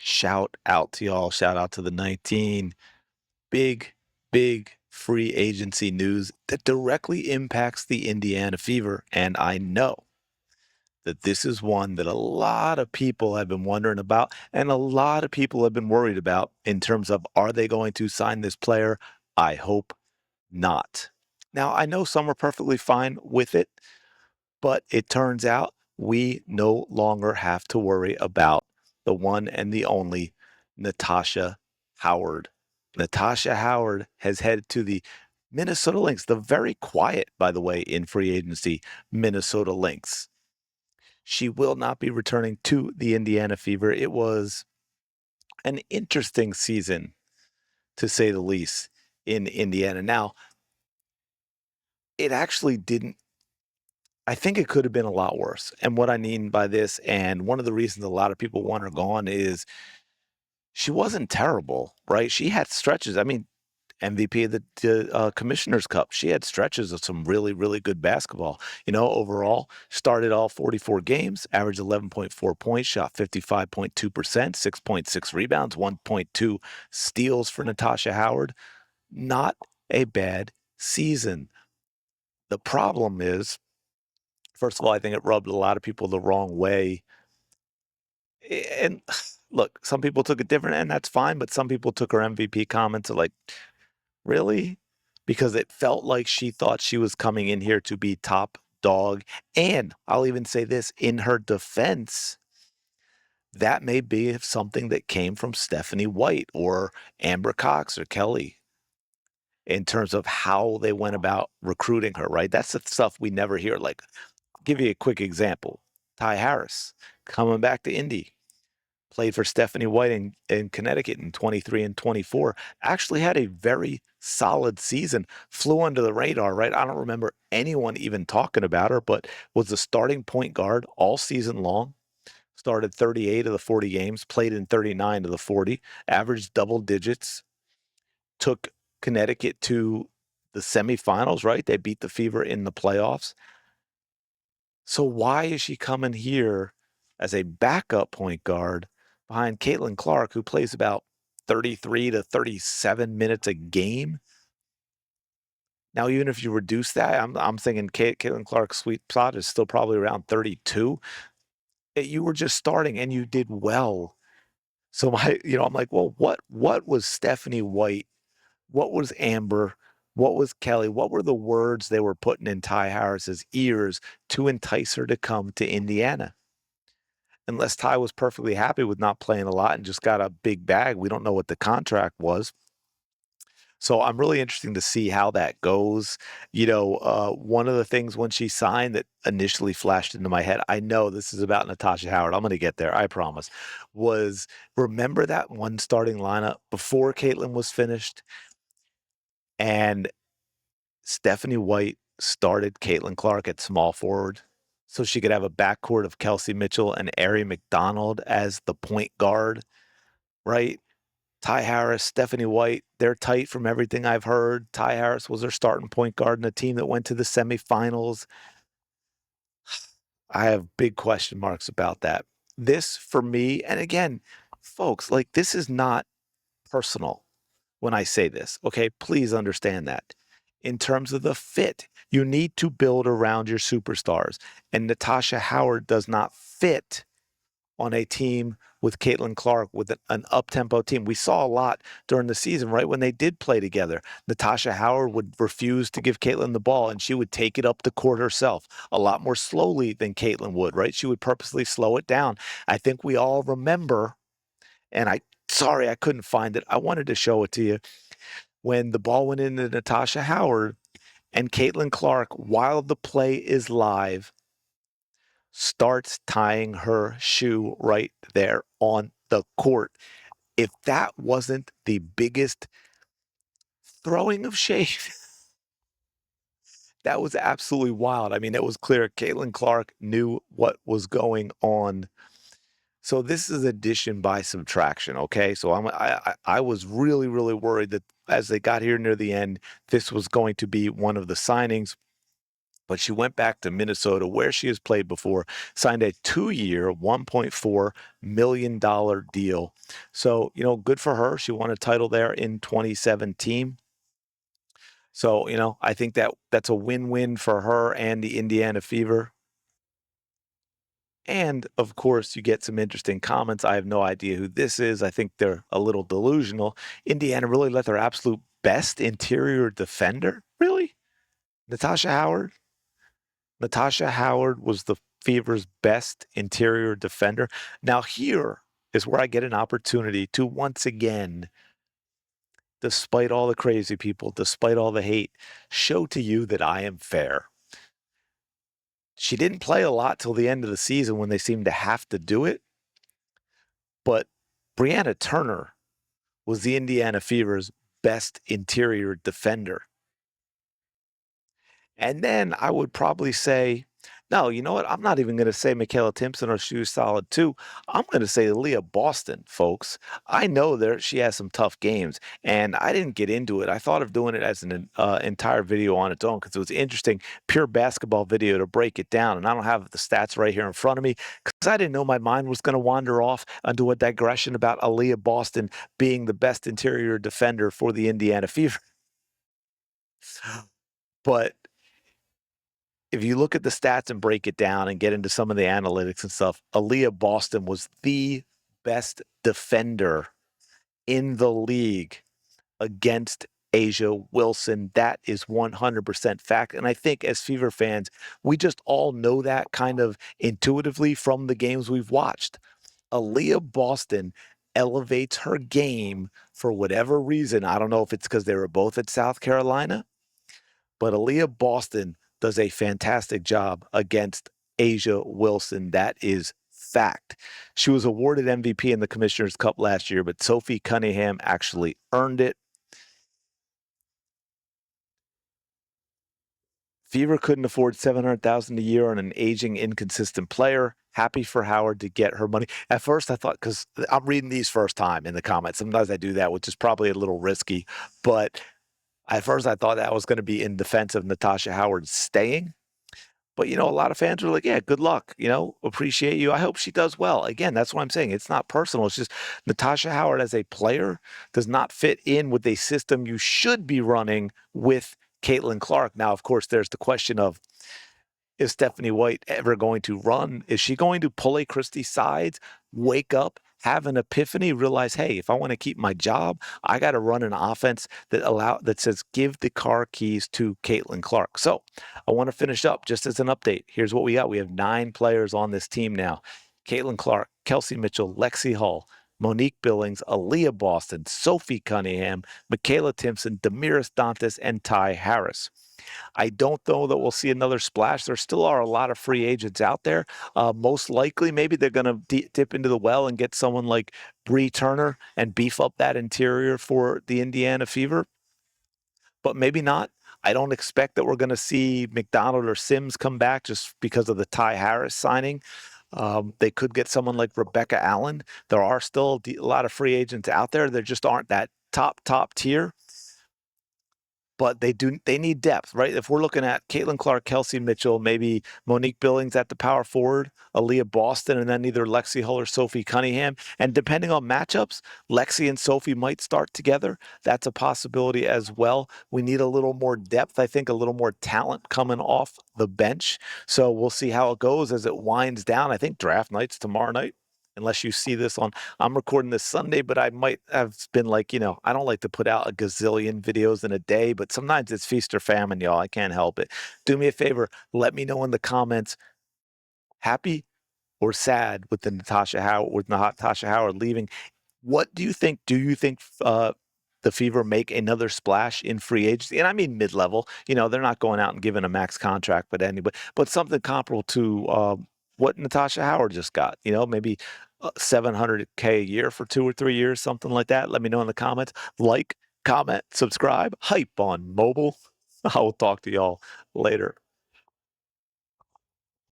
Shout out to y'all. Shout out to the 19. Big, big free agency news that directly impacts the Indiana Fever. And I know that this is one that a lot of people have been wondering about, and a lot of people have been worried about in terms of, are they going to sign this player? I hope not. Now, I know some are perfectly fine with it, but it turns out we no longer have to worry about the one and the only Natasha Howard. Natasha Howard has headed to the Minnesota Lynx, the very quiet, by the way, in free agency, Minnesota Lynx. She will not be returning to the Indiana Fever. It was an interesting season, to say the least, in Indiana. Now, it actually didn't I think it could have been a lot worse. And what I mean by this, and one of the reasons a lot of people want her gone is she wasn't terrible, right? She had stretches. I mean, MVP of the Commissioner's Cup. She had stretches of some really, really good basketball. Overall, started all 44 games, averaged 11.4 points, shot 55.2%, 6.6 rebounds, 1.2 steals for Natasha Howard. Not a bad season. The problem is, first of all, I think it rubbed a lot of people the wrong way. And look, some people took it different, and that's fine, but some people took her MVP comments like, really? Because it felt like she thought she was coming in here to be top dog. And I'll even say this in her defense, that may be something that came from Stephanie White or Amber Cox or Kelly in terms of how they went about recruiting her, right? That's the stuff we never hear. Like, give you a quick example. Ty Harris coming back to Indy, played for Stephanie White in Connecticut in 23 and 24, actually had a very solid season, flew under the radar, right? I don't remember anyone even talking about her, but was the starting point guard all season long, started 38 of the 40 games, played in 39 of the 40, averaged double digits, took Connecticut to the semifinals, right? They beat the Fever in the playoffs. So why is she coming here as a backup point guard behind Caitlin Clark, who plays about 33 to 37 minutes a game? Now, even if you reduce that, I'm thinking Caitlin Clark's sweet spot is still probably around 32. You were just starting and you did well. So I'm like, well, what was Stephanie White? What was Amber? What was Kelly? What were the words they were putting in Ty Harris's ears to entice her to come to Indiana? Unless Ty was perfectly happy with not playing a lot and just got a big bag. We don't know what the contract was. So I'm really interested to see how that goes. One of the things when she signed that initially flashed into my head, I know this is about Natasha Howard. I'm going to get there, I promise. Was remember that one starting lineup before Caitlin was finished, and Stephanie White started Caitlin Clark at small forward, so she could have a backcourt of Kelsey Mitchell and Ari McDonald as the point guard, right? Ty Harris, Stephanie White, they're tight from everything I've heard. Ty Harris was her starting point guard in a team that went to the semifinals. I have big question marks about that. This for me, and again, folks, like this is not personal when I say this, okay? Please understand that. In terms of the fit, you need to build around your superstars. And Natasha Howard does not fit on a team with Caitlin Clark, with an up-tempo team. We saw a lot during the season, right? When they did play together, Natasha Howard would refuse to give Caitlin the ball, and she would take it up the court herself a lot more slowly than Caitlin would, right? She would purposely slow it down. I think we all remember, and sorry I couldn't find it. I wanted to show it to you. When the ball went into Natasha Howard and Caitlin Clark, while the play is live, starts tying her shoe right there on the court. If that wasn't the biggest throwing of shade, that was absolutely wild. I mean, it was clear Caitlin Clark knew what was going on. So this is addition by subtraction, okay? So I was really, really worried that as they got here near the end, this was going to be one of the signings but she went back to Minnesota where she has played before, signed a 2-year, $1.4 million deal. So, good for her. She won a title there in 2017. So, I think that's a win-win for her and the Indiana Fever. And of course, you get some interesting comments. I have no idea who this is. I think they're a little delusional. Indiana really let their absolute best interior defender? Really? Natasha Howard? Natasha Howard was the Fever's best interior defender. Now, here is where I get an opportunity to once again, despite all the crazy people, despite all the hate, show to you that I am fair. She didn't play a lot till the end of the season when they seemed to have to do it, but Brianna Turner was the Indiana Fever's best interior defender. And then I would probably say, no, you know what? I'm not even going to say Michaela Timpson or she was solid too. I'm going to say Leah Boston, folks. I know she has some tough games, and I didn't get into it. I thought of doing it as an entire video on its own because it was interesting, pure basketball video to break it down. And I don't have the stats right here in front of me because I didn't know my mind was going to wander off into a digression about Aaliyah Boston being the best interior defender for the Indiana Fever. But if you look at the stats and break it down and get into some of the analytics and stuff, Aaliyah Boston was the best defender in the league against Asia Wilson. That is 100% fact. And I think as Fever fans, we just all know that kind of intuitively from the games we've watched. Aaliyah Boston elevates her game for whatever reason. I don't know if it's because they were both at South Carolina, but Aaliyah Boston does a fantastic job against Asia Wilson. That is fact. She was awarded MVP in the Commissioner's Cup last year, but Sophie Cunningham actually earned it. Fever couldn't afford $700,000 a year on an aging, inconsistent player. Happy for Howard to get her money. At first, I thought, because I'm reading these first time in the comments. Sometimes I do that, which is probably a little risky. But at first, I thought that was going to be in defense of Natasha Howard staying. But, a lot of fans are like, yeah, good luck, appreciate you. I hope she does well. Again, that's what I'm saying. It's not personal. It's just Natasha Howard as a player does not fit in with a system you should be running with Caitlin Clark. Now, of course, there's the question of, is Stephanie White ever going to run? Is she going to pull a Christie Sides, wake up, have an epiphany, realize, hey, if I want to keep my job, I got to run an offense that says give the car keys to Caitlin Clark. So I want to finish up just as an update. Here's what we got. We have 9 players on this team now. Caitlin Clark, Kelsey Mitchell, Lexi Hull, Monique Billings, Aaliyah Boston, Sophie Cunningham, Michaela Timpson, Damiris Dantas, and Ty Harris. I don't know that we'll see another splash. There still are a lot of free agents out there. Most likely, maybe they're going to dip into the well and get someone like Bree Turner and beef up that interior for the Indiana Fever. But maybe not. I don't expect that we're going to see McDonald or Sims come back just because of the Ty Harris signing. They could get someone like Rebecca Allen. There are still a lot of free agents out there. There just aren't that top tier. But they need depth, right? If we're looking at Caitlin Clark, Kelsey Mitchell, maybe Monique Billings at the power forward, Aaliyah Boston, and then either Lexi Hull or Sophie Cunningham. And depending on matchups, Lexi and Sophie might start together. That's a possibility as well. We need a little more depth, I think, a little more talent coming off the bench. So we'll see how it goes as it winds down. I think draft night's tomorrow night. Unless you see this I'm recording this Sunday, but I might have been like, I don't like to put out a gazillion videos in a day, but sometimes it's feast or famine, y'all. I can't help it. Do me a favor. Let me know in the comments, happy or sad with Natasha Howard leaving. What do you think? Do you think the Fever make another splash in free agency? And I mean mid-level. They're not going out and giving a max contract, but something comparable to what Natasha Howard just got. Maybe $700K a year for 2 or 3 years, something like that. Let me know in the comments. Like, comment, subscribe, hype on mobile. I will talk to y'all later.